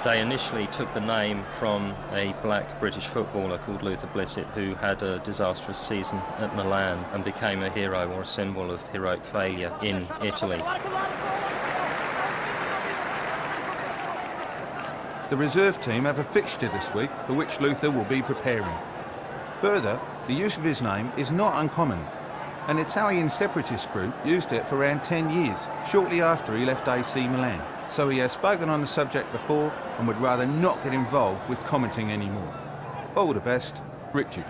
They initially took the name from a black British footballer called Luther Blissett, who had a disastrous season at Milan and became a hero or a symbol of heroic failure in Italy. The reserve team have a fixture this week for which Luther will be preparing. Further, the use of his name is not uncommon. An Italian separatist group used it for around 10 years, shortly after he left AC Milan. So he has spoken on the subject before and would rather not get involved with commenting anymore. All the best, Richard.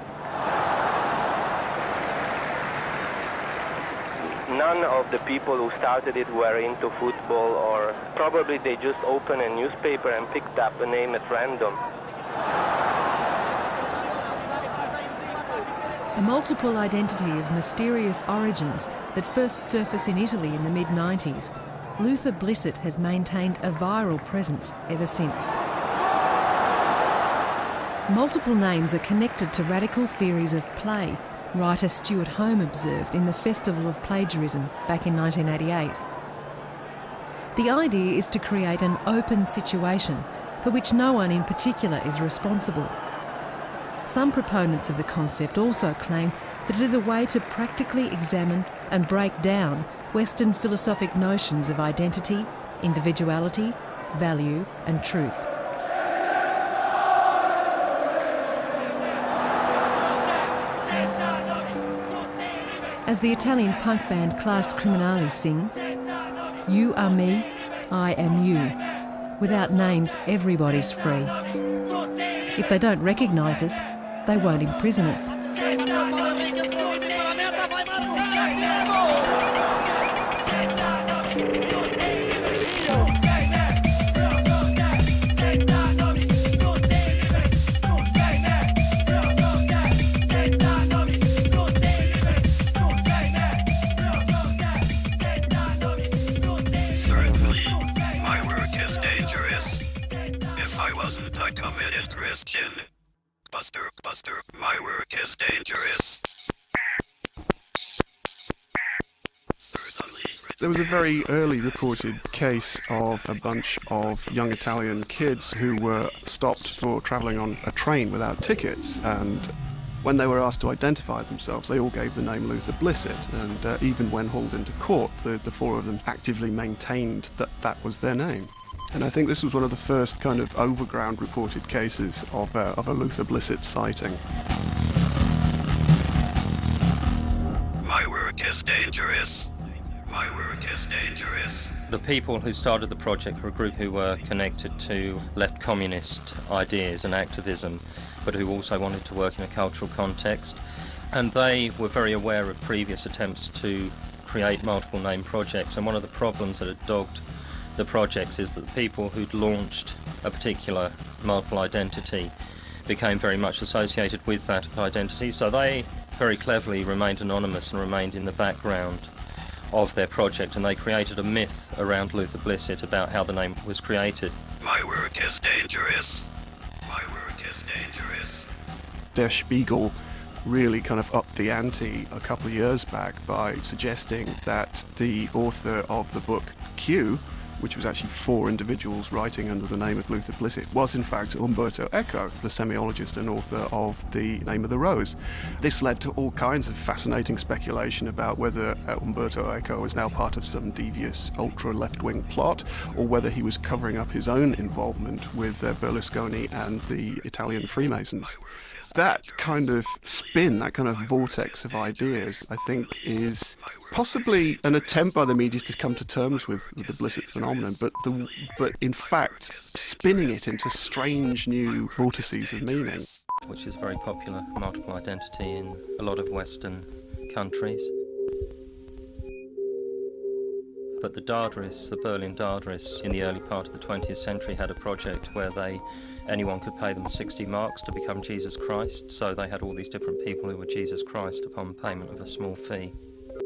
None of the people who started it were into football, or probably they just opened a newspaper and picked up a name at random. A multiple identity of mysterious origins that first surfaced in Italy in the mid-90s, Luther Blissett has maintained a viral presence ever since. Multiple names are connected to radical theories of play, writer Stewart Home observed in the Festival of Plagiarism back in 1988. The idea is to create an open situation for which no one in particular is responsible. Some proponents of the concept also claim that it is a way to practically examine and break down Western philosophic notions of identity, individuality, value and truth. As the Italian punk band Class Criminali sing, "You are me, I am you. Without names, everybody's free. If they don't recognise us, they won't imprison us." Certainly, my work is dangerous. If I wasn't a committed Christian. Buster, my work is dangerous. There was a very early reported case of a bunch of young Italian kids who were stopped for travelling on a train without tickets, and when they were asked to identify themselves, they all gave the name Luther Blissett, and even when hauled into court, the four of them actively maintained that that was their name. And I think this was one of the first kind of overground reported cases of a Luther Blissett sighting. My work is dangerous. My work is dangerous. The people who started the project were a group who were connected to left communist ideas and activism, but who also wanted to work in a cultural context. And they were very aware of previous attempts to create multiple name projects, and one of the problems that had dogged the projects is that the people who'd launched a particular multiple identity became very much associated with that identity, so they very cleverly remained anonymous and remained in the background of their project, and they created a myth around Luther Blissett about how the name was created. My work is dangerous. My work is dangerous. Der Spiegel really kind of upped the ante a couple of years back by suggesting that the author of the book Q, which was actually 4 individuals writing under the name of Luther Blissett, was in fact Umberto Eco, the semiologist and author of The Name of the Rose. This led to all kinds of fascinating speculation about whether Umberto Eco is now part of some devious ultra-left-wing plot, or whether he was covering up his own involvement with Berlusconi and the Italian Freemasons. That kind of spin, that kind of vortex of ideas, I think is possibly an attempt by the media to come to terms with the Blissett phenomenon, but in fact spinning it into strange new vortices of meaning. Which is very popular multiple identity in a lot of Western countries. But the Dardaists, the Berlin Dardaists, in the early part of the 20th century had a project where anyone could pay them 60 marks to become Jesus Christ, so they had all these different people who were Jesus Christ upon payment of a small fee.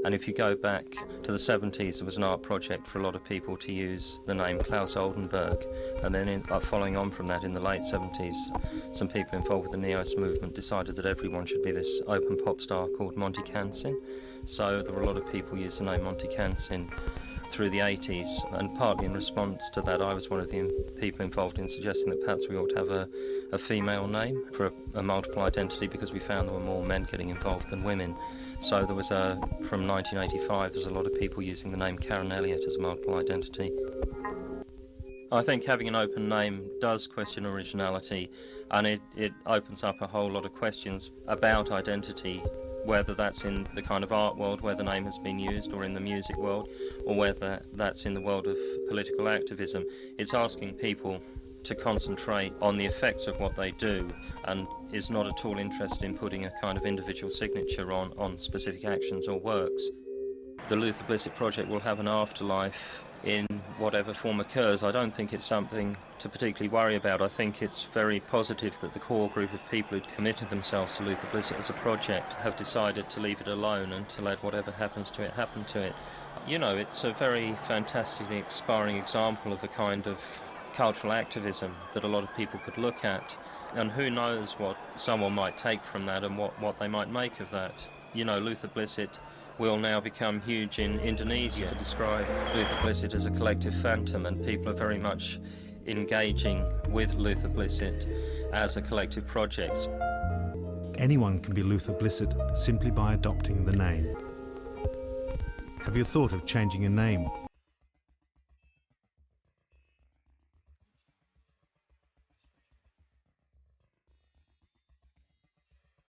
And if you go back to the 70s, there was an art project for a lot of people to use the name Klaus Oldenburg, and then following on from that in the late 70s, some people involved with the Neoist movement decided that everyone should be this open pop star called Monty Cansin. So there were a lot of people who used the name Monty Cansin through the 80s, and partly in response to that I was one of the people involved in suggesting that perhaps we ought to have a female name for a multiple identity, because we found there were more men getting involved than women. So there was from 1985 there's a lot of people using the name Karen Elliott as a multiple identity. I think having an open name does question originality, and it opens up a whole lot of questions about identity, whether that's in the kind of art world where the name has been used, or in the music world, or whether that's in the world of political activism. It's asking people to concentrate on the effects of what they do, and is not at all interested in putting a kind of individual signature on specific actions or works. The Luther Blissett project will have an afterlife in whatever form occurs. I don't think it's something to particularly worry about. I think it's very positive that the core group of people who'd committed themselves to Luther Blissett as a project have decided to leave it alone and to let whatever happens to it happen to it. You know, it's a very fantastically inspiring example of a kind of cultural activism that a lot of people could look at, and who knows what someone might take from that and what they might make of that. You know, Luther Blissett will now become huge in Indonesia. To describe Luther Blissett as a collective phantom, and people are very much engaging with Luther Blissett as a collective project. Anyone can be Luther Blissett simply by adopting the name. Have you thought of changing your name